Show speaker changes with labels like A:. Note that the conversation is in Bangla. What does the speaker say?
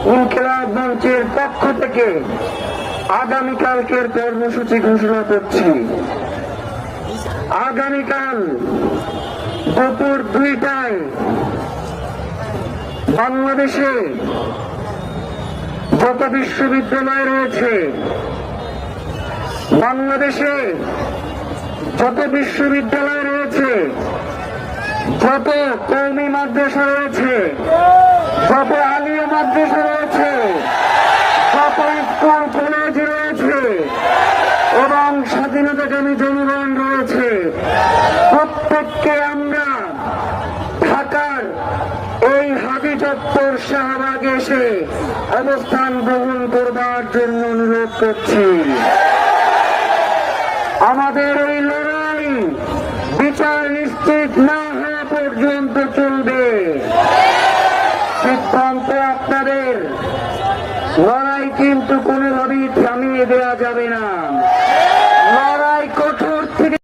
A: ইনকিলাব মঞ্চের পক্ষ থেকে আগামীকালকের কর্মসূচি ঘোষণা করছি। আগামীকাল দুপুর 2টায় বাংলাদেশে যত বিশ্ববিদ্যালয় রয়েছে, বাংলাদেশে যত বিশ্ববিদ্যালয় রয়েছে, যত কওমি মাদ্রাসা রয়েছে, যত আলিয়া মাদ্রাসা রয়েছে, যত স্কুল কলেজ রয়েছে এবং স্বাধীনতাকামী জনগণ রয়েছে, প্রত্যেককে আমরা ঢাকার এই হাজি চত্বর শাহবাগে এসে অবস্থান গ্রহণ করবার জন্য অনুরোধ করছি। আমাদের এই লড়াই বিচার নিশ্চিত না হওয়া পর্যন্ত চলবে। সিদ্ধান্ত আপনাদের, লড়াই কিন্তু কোনোভাবেই থামিয়ে দেওয়া যাবে না।